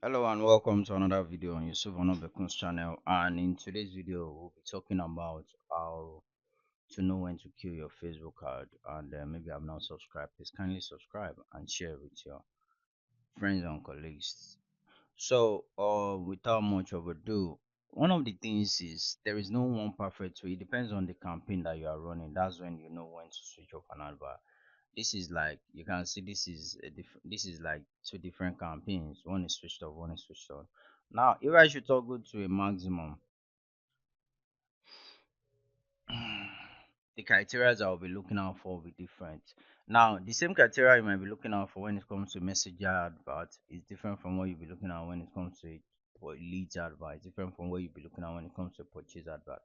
Hello and welcome to another video on Yusuf Onobekun's channel. And in today's video, we'll be talking about how to know when to kill your Facebook card. And maybe I'm not subscribed. Please kindly subscribe and share with your friends and colleagues. So, without much of ado, one of the things is there is no one perfect way. It depends on the campaign that you are running. That's when you know when to switch off an advert. This is like you can see this is like two different campaigns. One is switched off, one is switched on. Now if I should toggle to a maximum, the criteria I'll be looking out for will be different. Now the same criteria you might be looking out for when it comes to messenger advert is different from what you'll be looking at when it comes to leads advert. It's different from what you'll be looking at when it comes to purchase advert.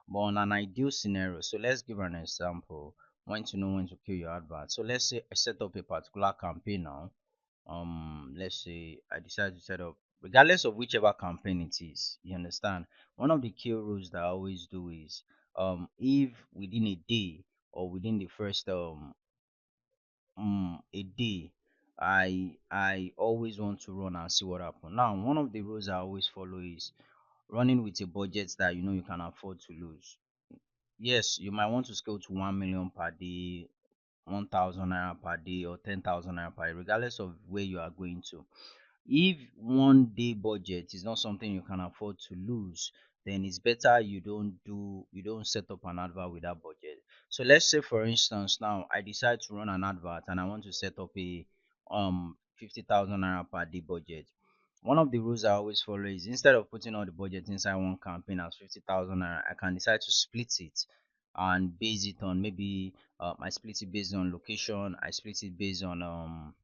But on an ideal scenario, so let's give an example. When to know when to kill your advert. So let's say I set up a particular campaign now. Let's say I decide to set up, regardless of whichever campaign it is, you understand. One of the key rules that I always do is if within a day or within the first a day, I always want to run and see what happens. Now one of the rules I always follow is running with a budget that you know you can afford to lose. Yes, you might want to scale to 1 million per day, 1,000 naira per day, or 10,000 naira per day, regardless of where you are going to. If one day budget is not something you can afford to lose, then it's better you don't set up an advert with that budget. So let's say for instance now I decide to run an advert and I want to set up a 50,000 naira per day budget. One of the rules I always follow is instead of putting all the budget inside one campaign as 50,000 naira, I can decide to split it and base it on maybe I split it based on location, I split it based on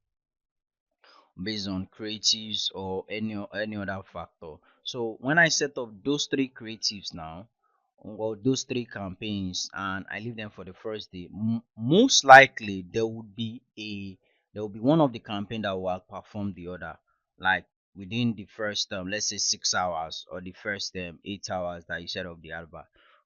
creatives or any other factor. So when I set up those three creatives now, or those three campaigns, and I leave them for the first day, most likely there will be one of the campaign that will outperform the other, like within the first let's say 6 hours or the first 8 hours that you set up the advert.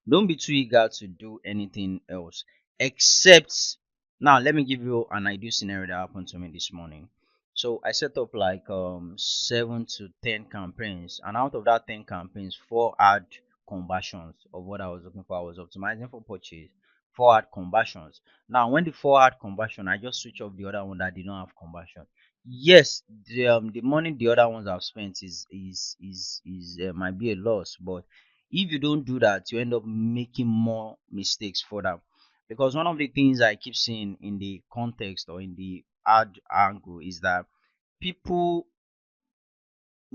Don't be too eager to do anything else except now. Let me give you an ideal scenario that happened to me this morning. So I set up like 7 to 10 campaigns, and out of that 10 campaigns, four had conversions of what I was looking for. I was optimizing for purchase. Four had conversions. Now, when the four had conversion, I just switch off the other one that did not have conversion. Yes, the money the other ones have spent is might be a loss, but if you don't do that, you end up making more mistakes for them. Because one of the things I keep seeing in the context or in the ad angle is that people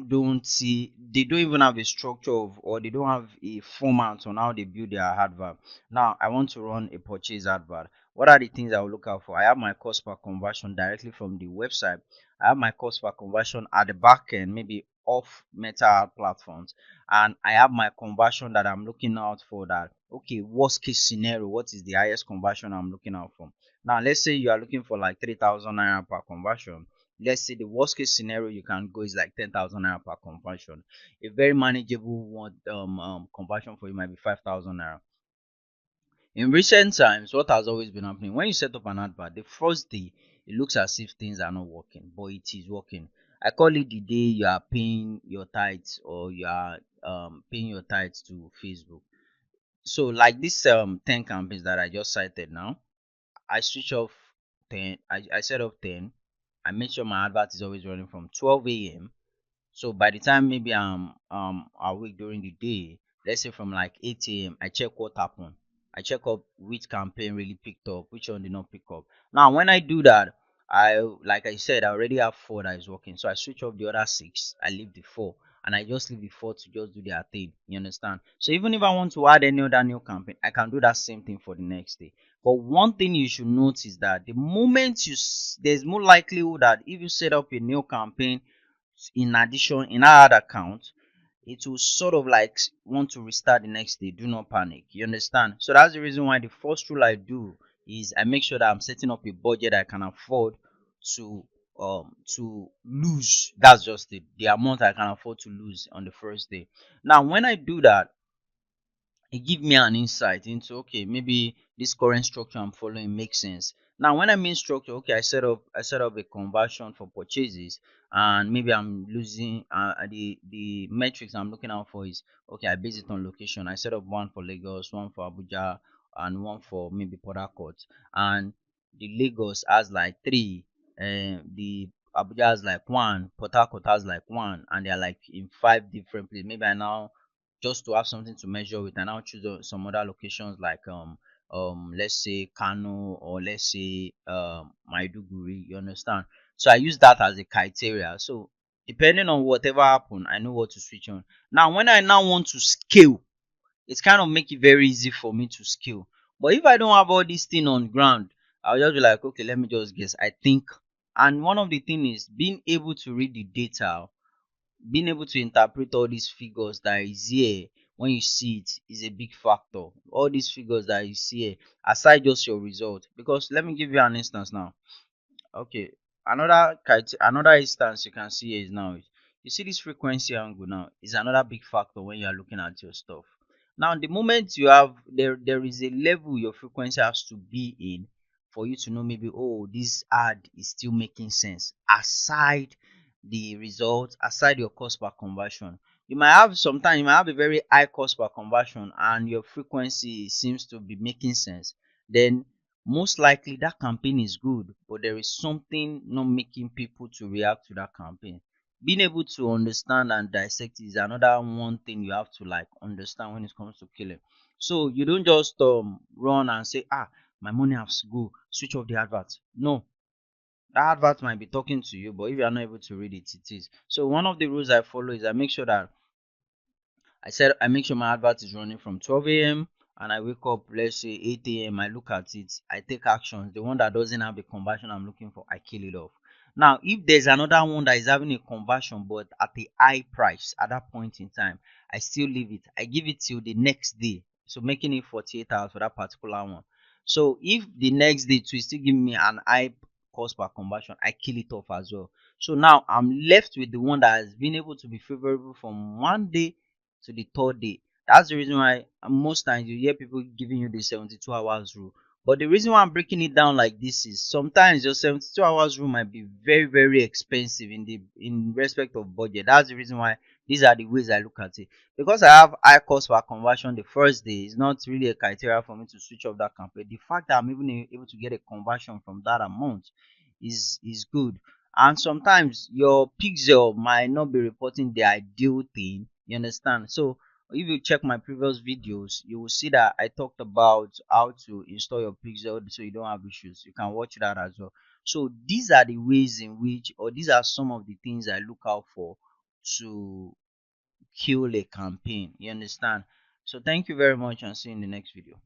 don't see, they don't even have a structure of, or they don't have a format on how they build their advert. Now I want to run a purchase advert. What are the things I will look out for? I have my cost per conversion directly from the website. I have my cost per conversion at the back end, maybe off meta ad platforms, and I have my conversion that I'm looking out for. That okay, worst case scenario, what is the highest conversion I'm looking out for? Now let's say you are looking for like 3,000 naira per conversion. Let's say the worst case scenario you can go is like 10,000 naira per conversion. A very manageable one conversion for you might be 5,000 naira. In recent times, what has always been happening when you set up an advert, the first day it looks as if things are not working, but it is working. I call it the day you are paying your tithes, or you are paying your tithes to Facebook. So like this 10 campaigns that I just cited now, I switch off 10. I set up 10. I make sure my advert is always running from 12 a.m. So by the time maybe I'm awake during the day, let's say from like 8 a.m., I check what happened. I check up which campaign really picked up, which one did not pick up. Now when I do that, I like I said, I already have four that is working. So I switch off the other six, I leave the four, and I just leave the four to just do their thing. You understand? So even if I want to add any other new campaign, I can do that same thing for the next day. But one thing you should notice is that the moment there's more likelihood that if you set up a new campaign in addition in our other account, it will sort of like want to restart the next day. Do not panic, you understand? So that's the reason why the first rule I do is I make sure that I'm setting up a budget I can afford to lose. That's just the amount I can afford to lose on the first day. Now when I do that, it give me an insight into okay, maybe this current structure I'm following makes sense. Now, when I mean structure, okay, I set up a conversion for purchases, and maybe I'm losing the metrics I'm looking out for is, okay, I base it on location. I set up one for Lagos, one for Abuja, and one for maybe Port Harcourt. And the Lagos has like three, and the Abuja has like one, Port Harcourt has like one, and they're like in five different places. Maybe I now, just to have something to measure with, I now choose some other locations like let's say Kano, or let's say Maiduguri. You understand? So I use that as a criteria. So depending on whatever happen, I know what to switch on. Now, when I now want to scale, it's kind of make it very easy for me to scale. But if I don't have all this thing on ground, I'll just be like, okay, let me just guess. I think, and one of the thing is being able to read the data, being able to interpret all these figures that is here when you see it is a big factor. All these figures that you see here, aside just your result. Because let me give you an instance now. Okay, another instance you can see here is now, you see this frequency angle now is another big factor when you are looking at your stuff. Now, the moment you have there is a level your frequency has to be in for you to know, maybe, oh, this ad is still making sense aside the results, aside your cost per conversion. You might have a very high cost per conversion and your frequency seems to be making sense. Then most likely that campaign is good, but there is something not making people to react to that campaign. Being able to understand and dissect is another one thing you have to like understand when it comes to killing. So you don't just run and say, my money has to go, switch off the advert. No, that advert might be talking to you, but if you are not able to read it, it is. So one of the rules I follow is I make sure that I make sure my advert is running from 12 a.m. and I wake up, let's say 8 a.m. I look at it, I take actions. The one that doesn't have the conversion I'm looking for, I kill it off. Now, if there's another one that is having a conversion but at a high price at that point in time, I still leave it. I give it till the next day. So making it 48 hours for that particular one. So if the next day to still give me an high cost per conversion, I kill it off as well. So now I'm left with the one that has been able to be favorable from one day to the third day. That's the reason why most times you hear people giving you the 72 hours rule. But the reason why I'm breaking it down like this is sometimes your 72 hours rule might be very, very expensive in respect of budget. That's the reason why these are the ways I look at it. Because I have high cost per conversion the first day is not really a criteria for me to switch off that campaign. The fact that I'm even able to get a conversion from that amount is good. And sometimes your pixel might not be reporting the ideal thing. You understand? So if you check my previous videos, you will see that I talked about how to install your pixel so you don't have issues. You can watch that as well. So these are the ways in which, or these are some of the things I look out for to kill a campaign. You understand? So thank you very much and see you in the next video.